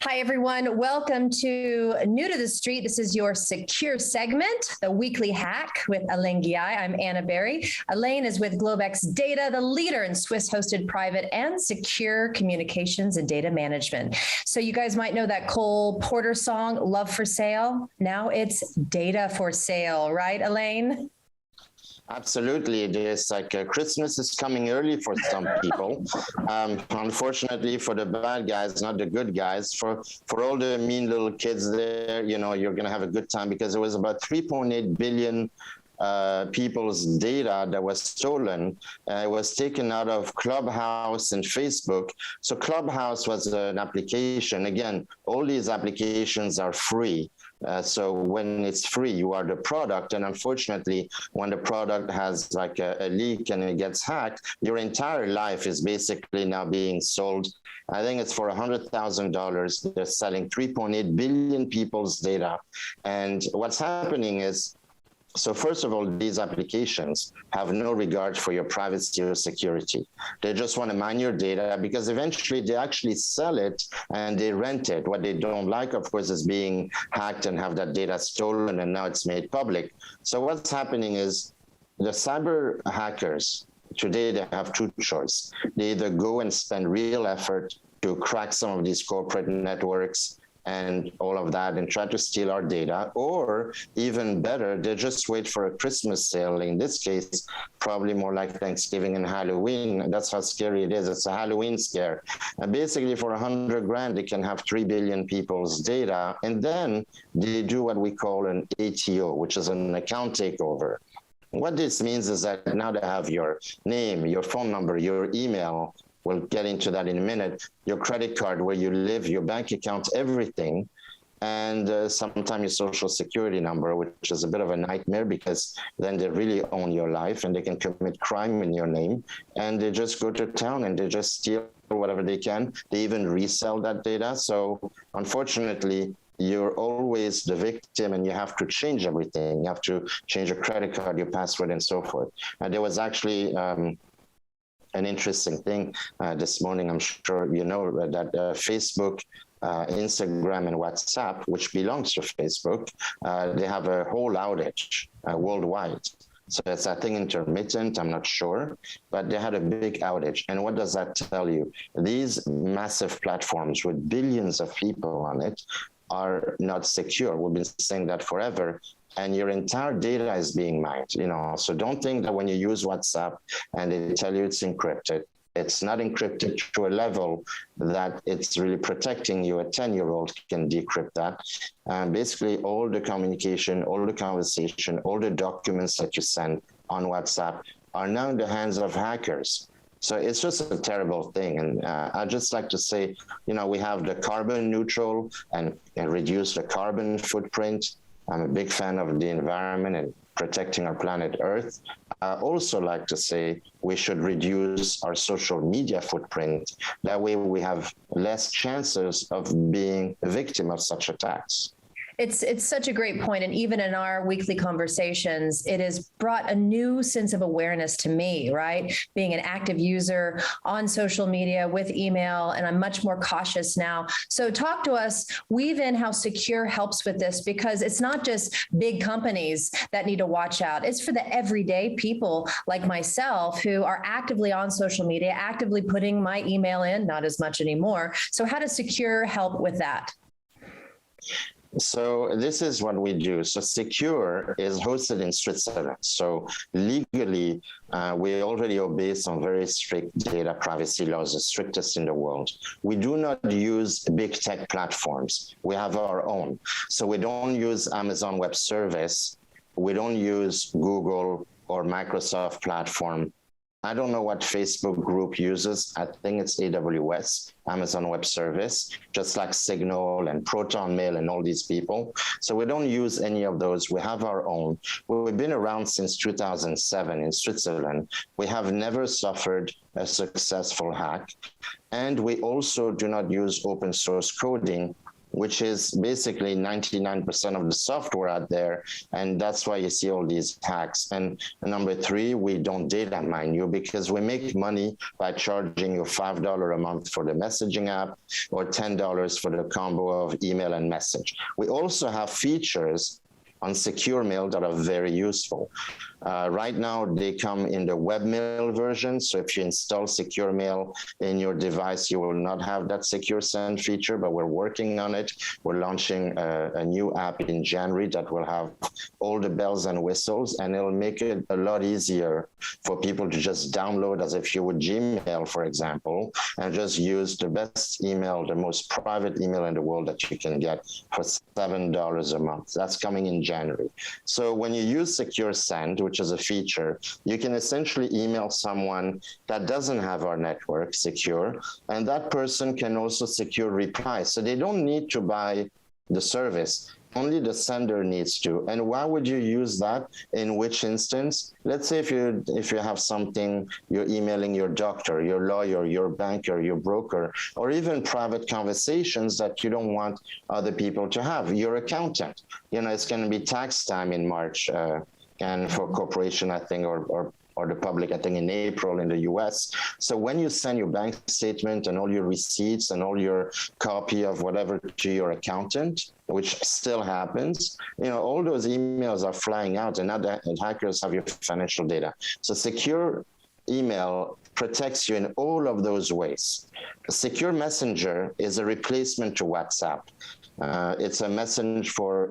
Hi, everyone. Welcome to New to the Street. This is your Secure segment, the weekly hack with Alain Ghiai. I'm Anna Berry. Alain is with Globex Data, the leader in Swiss-hosted private and secure communications and data management. So you guys might know that Cole Porter song, Love for Sale. Now it's data for sale, right, Alain? Absolutely. It is like Christmas is coming early for some people. Unfortunately, for the bad guys, not the good guys. For all the mean little kids there, you know, you're going to have a good time because it was about 3.8 billion people's data that was stolen. It was taken out of Clubhouse and Facebook. So Clubhouse was an application. Again, all these applications are free. So when it's free, you are the product. And unfortunately, when the product has like a leak and it gets hacked, your entire life is basically now being sold. I think it's for $100,000. They're selling 3.8 billion people's data. And what's happening is, so first of all, these applications have no regard for your privacy or security. They just want to mine your data because eventually they actually sell it and they rent it. What they don't like, of course, is being hacked and have that data stolen, and now it's made public. So what's happening is the cyber hackers, today they have two choices. They either go and spend real effort to crack some of these corporate networks and all of that and try to steal our data, or even better, they just wait for a Christmas sale. In this case, probably more like Thanksgiving and Halloween. That's how scary it is. It's a Halloween scare. And basically for $100,000, they can have 3 billion people's data. And then they do what we call an ATO, which is an account takeover. What this means is that now they have your name, your phone number, your email. We'll get into that in a minute. Your credit card, where you live, your bank account, everything. And sometimes your social security number, which is a bit of a nightmare because then they really own your life and they can commit crime in your name. And they just go to town and they just steal whatever they can. They even resell that data. So unfortunately, you're always the victim and you have to change everything. You have to change your credit card, your password, and so forth. And there was actually an interesting thing this morning. I'm sure you know that Facebook, Instagram, and WhatsApp, which belongs to Facebook, they have a whole outage worldwide. So it's, I think, intermittent, I'm not sure, but they had a big outage. And what does that tell you? These massive platforms with billions of people on it are not secure. We've been saying that forever. And your entire data is being mined, you know. So don't think that when you use WhatsApp and they tell you it's encrypted, it's not encrypted to a level that it's really protecting you. A 10-year-old can decrypt that. And basically all the communication, all the conversation, all the documents that you send on WhatsApp are now in the hands of hackers. So it's just a terrible thing. And I'd just like to say, you know, we have the carbon neutral and reduce the carbon footprint. I'm a big fan of the environment and protecting our planet Earth. I also like to say we should reduce our social media footprint. That way we have less chances of being a victim of such attacks. It's such a great point. And even in our weekly conversations, it has brought a new sense of awareness to me, right? Being an active user on social media with email, and I'm much more cautious now. So talk to us, weave in how Secure helps with this, because it's not just big companies that need to watch out. It's for the everyday people like myself who are actively on social media, actively putting my email in, not as much anymore. So how does Secure help with that? So this is what we do. So Sekur is hosted in Switzerland. So legally, we already obey some very strict data privacy laws, the strictest in the world. We do not use big tech platforms. We have our own. So we don't use Amazon Web Service. We don't use Google or Microsoft platform. I don't know what Facebook group uses. I think it's AWS, Amazon Web Service, just like Signal and Proton Mail and all these people. So we don't use any of those. We have our own. We've been around since 2007 in Switzerland. We have never suffered a successful hack. And we also do not use open source coding which is basically 99% of the software out there. And that's why you see all these hacks. And number three, we don't data mine you because we make money by charging you $5 a month for the messaging app or $10 for the combo of email and message. We also have features on Secure Mail that are very useful. Right now, they come in the webmail version. So if you install Secure Mail in your device, you will not have that Secure Send feature, but we're working on it. We're launching a new app in January that will have all the bells and whistles, and it'll make it a lot easier for people to just download as if you would Gmail, for example, and just use the best email, the most private email in the world that you can get for $7 a month. That's coming in January. So when you use Secure Send, which is a feature, you can essentially email someone that doesn't have our network secure, and that person can also secure reply. So they don't need to buy the service. Only the sender needs to. And why would you use that? In which instance? Let's say if you have something, you're emailing your doctor, your lawyer, your banker, your broker, or even private conversations that you don't want other people to have. Your accountant. It's going to be tax time in March, and for corporation, I think, or the public, I think in April in the US. So when you send your bank statement and all your receipts and all your copy of whatever to your accountant, which still happens, all those emails are flying out, and now the hackers have your financial data. So Secure Email protects you in all of those ways. Secure Messenger is a replacement to WhatsApp. It's a message for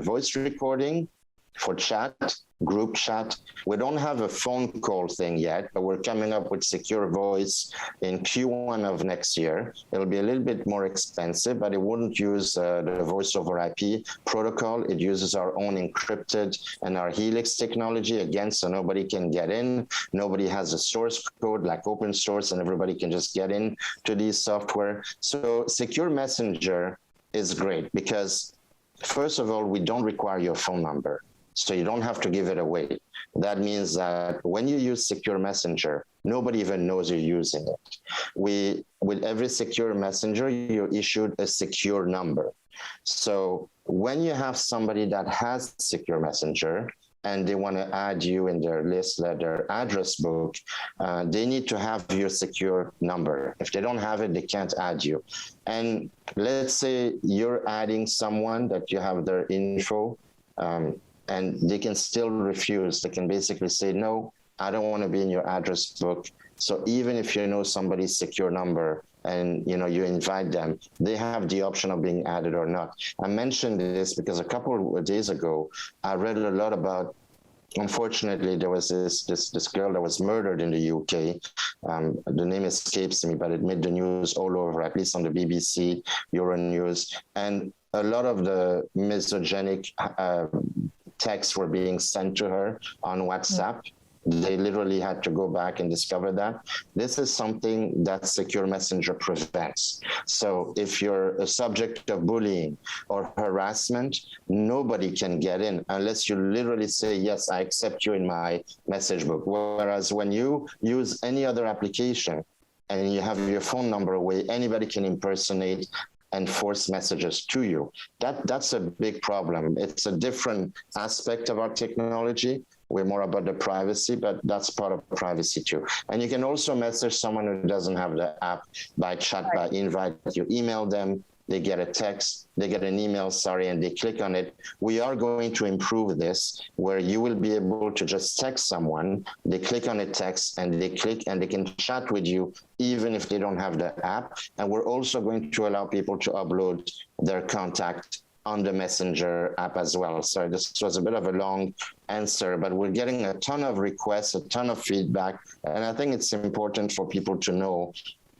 voice recording, for chat, group chat. We don't have a phone call thing yet, but we're coming up with Secure Voice in Q1 of next year. It'll be a little bit more expensive, but it wouldn't use the voice over IP protocol. It uses our own encrypted and our Helix technology, again, so nobody can get in. Nobody has a source code like open source, and everybody can just get in to these software. So Secure Messenger is great because, first of all, we don't require your phone number. So you don't have to give it away. That means that when you use Secure Messenger, nobody even knows you're using it. With every Secure Messenger, you're issued a secure number. So when you have somebody that has Secure Messenger and they want to add you in their list, their address book, they need to have your secure number. If they don't have it, they can't add you. And let's say you're adding someone that you have their info, and they can still refuse. They can basically say, no, I don't want to be in your address book. So even if you know somebody's secure number and you invite them, they have the option of being added or not. I mentioned this because a couple of days ago, I read a lot about, unfortunately, there was this girl that was murdered in the UK. The name escapes me, but it made the news all over, at least on the BBC, Euronews. And a lot of the misogynic texts were being sent to her on WhatsApp. They literally had to go back and discover that. This is something that Secure Messenger prevents. So if you're a subject of bullying or harassment, nobody can get in unless you literally say, yes, I accept you in my message book. Whereas when you use any other application and you have your phone number away, anybody can impersonate and force messages to you. That's a big problem. It's a different aspect of our technology. We're more about the privacy, but that's part of privacy too. And you can also message someone who doesn't have the app by chat, by invite. You email them, they get a text, they get an email, and they click on it. We are going to improve this where you will be able to just text someone, they click on a text and they click and they can chat with you even if they don't have the app. And we're also going to allow people to upload their contact on the Messenger app as well. So this was a bit of a long answer, but we're getting a ton of requests, a ton of feedback. And I think it's important for people to know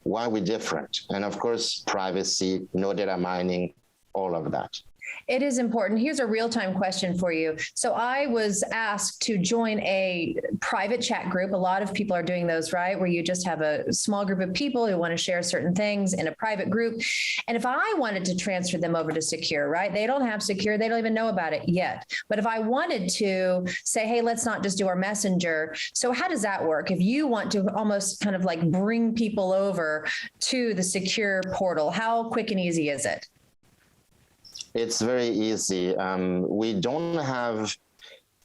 why we're different. And of course, privacy, no data mining, all of that. It is important. Here's a real-time question for you. So I was asked to join a private chat group. A lot of people are doing those, right? Where you just have a small group of people who want to share certain things in a private group. And if I wanted to transfer them over to Secure, right? They don't have Secure. They don't even know about it yet. But if I wanted to say, hey, let's not just do our messenger. So how does that work? If you want to almost kind of like bring people over to the Secure portal, how quick and easy is it? It's very easy. We don't have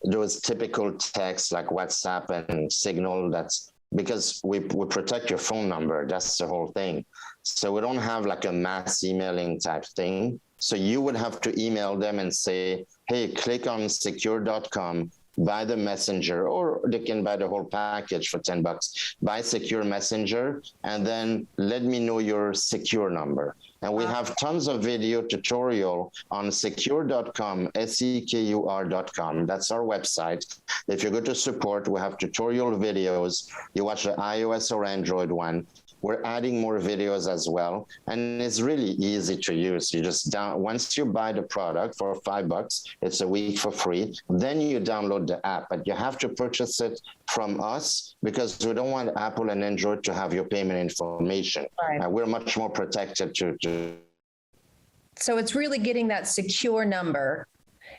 those typical texts like WhatsApp and Signal. That's because we protect your phone number. That's the whole thing. So we don't have like a mass emailing type thing. So you would have to email them and say, hey, click on Sekur.com, buy the messenger, or they can buy the whole package for $10. Buy Sekur Messenger, and then let me know your Sekur number. And we have tons of video tutorial on Sekur.com, Sekur.com. That's our website. If you go to support, we have tutorial videos. You watch the iOS or Android one. We're adding more videos as well, and it's really easy to use. You just once you buy the product for $5, it's a week for free. Then you download the app, but you have to purchase it from us because we don't want Apple and Android to have your payment information. Right. We're much more protected to. So it's really getting that secure number.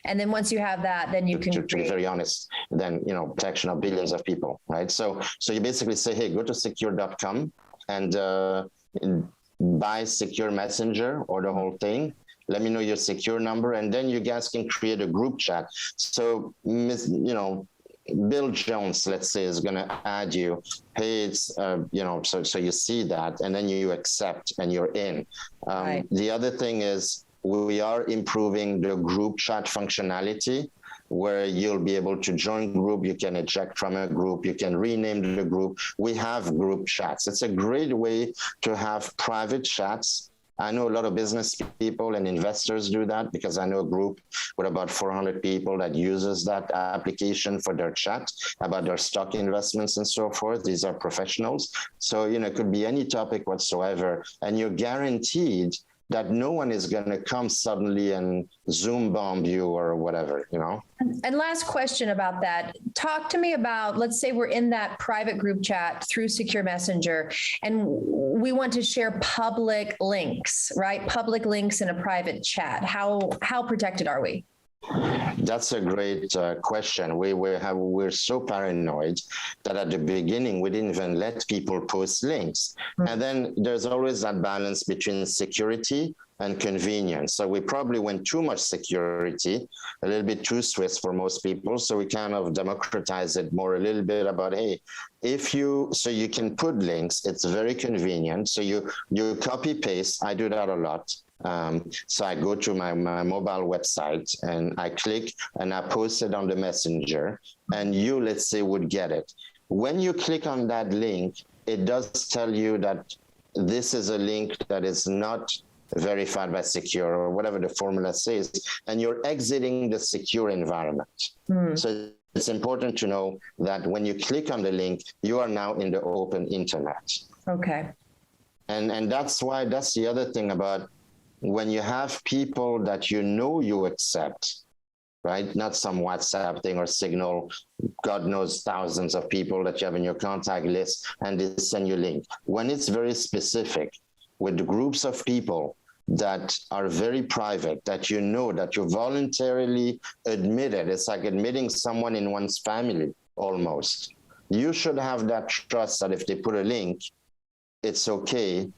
And then once you have that, then you can to be very honest, then, protection of billions of people, right? So you basically say, hey, go to Sekur.com and buy Sekur Messenger or the whole thing. Let me know your Sekur number, and then you guys can create a group chat. So, Bill Jones, let's say, is going to add you. Hey, it's, so you see that, and then you accept and you're in. Right. The other thing is we are improving the group chat functionality, where you'll be able to join group, you can eject from a group, you can rename the group. We have group chats. It's a great way to have private chats. I know a lot of business people and investors do that because I know a group with about 400 people that uses that application for their chat about their stock investments and so forth. These are professionals. So, it could be any topic whatsoever, and you're guaranteed that no one is going to come suddenly and Zoom bomb you or whatever, And last question about that. Talk to me about, let's say we're in that private group chat through Sekur Messenger, and we want to share public links, right? Public links in a private chat. How protected are we? That's a great question. We're so paranoid that at the beginning we didn't even let people post links. Mm-hmm. And then there's always that balance between security and convenience. So we probably went too much security, a little bit too Swiss for most people. So we kind of democratize it more a little bit about, hey, so you can put links, it's very convenient. So you copy paste. I do that a lot. So I go to my mobile website and I click and I post it on the messenger, and you, let's say, would get it. When you click on that link, it does tell you that this is a link that is not verified by Sekur or whatever the formula says, and you're exiting the secure environment. So it's important to know that when you click on the link, you are now in the open internet. Okay. And that's the other thing about when you have people that you accept, right? Not some WhatsApp thing or Signal, God knows thousands of people that you have in your contact list, and they send you a link. When it's very specific with groups of people that are very private, that that you voluntarily admitted, it's like admitting someone in one's family almost. You should have that trust that if they put a link, it's okay.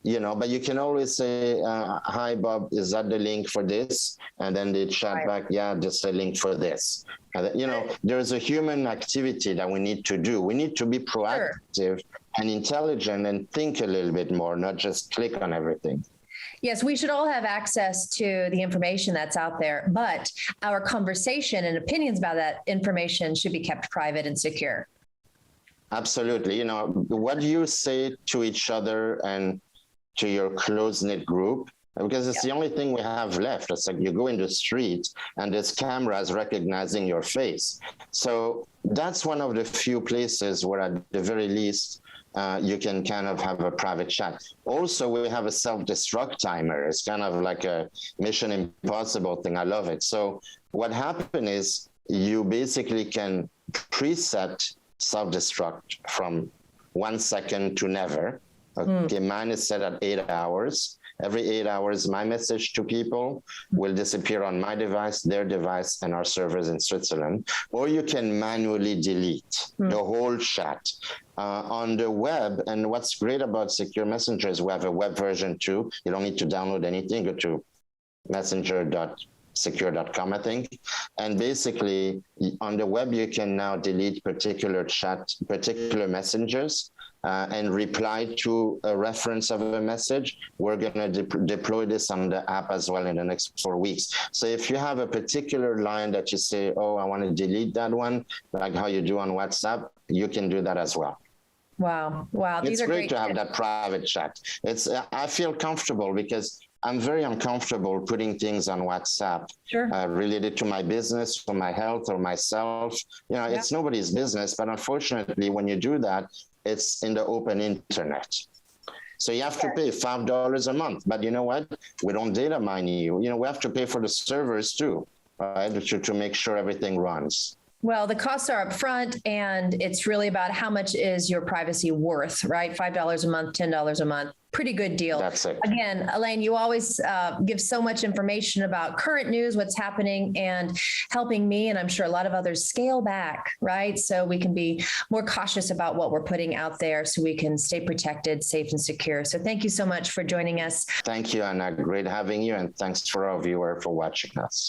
But you can always say, hi, Bob, is that the link for this? And then they chat back, yeah, just a link for this. And, there's a human activity that we need to do. We need to be proactive and intelligent and think a little bit more, not just click on everything. Yes, we should all have access to the information that's out there, but our conversation and opinions about that information should be kept private and secure. Absolutely. What do you say to each other and to your close-knit group, because it's the only thing we have left. It's like you go in the street and there's cameras recognizing your face. So that's one of the few places where at the very least you can kind of have a private chat. Also, we have a self-destruct timer. It's kind of like a Mission Impossible thing. I love it. So what happened is you basically can preset self-destruct from 1 second to never. Okay, mine is set at 8 hours. Every 8 hours, my message to people will disappear on my device, their device, and our servers in Switzerland. Or you can manually delete the whole chat. On the web, and what's great about Sekur Messenger is we have a web version too. You don't need to download anything. Go to messenger.sekur.com, I think. And basically, on the web, you can now delete particular messengers and reply to a reference of a message. We're going to deploy this on the app as well in the next 4 weeks. So if you have a particular line that you say, oh, I want to delete that one, like how you do on WhatsApp, you can do that as well. Wow. It's great to have that private chat. I feel comfortable because I'm very uncomfortable putting things on WhatsApp related to my business, or my health, or myself. It's nobody's business, but unfortunately, when you do that, it's in the open internet. So you have to pay $5 a month. But you know what? We don't data mine you. We have to pay for the servers too, right? To make sure everything runs. Well, the costs are upfront, and it's really about how much is your privacy worth, right? $5 a month, $10 a month. Pretty good deal. That's it. Again, Alain, you always give so much information about current news, what's happening, and helping me, and I'm sure a lot of others, scale back, right? So we can be more cautious about what we're putting out there so we can stay protected, safe, and secure. So thank you so much for joining us. Thank you, Anna. Great having you, and thanks for our viewers for watching us.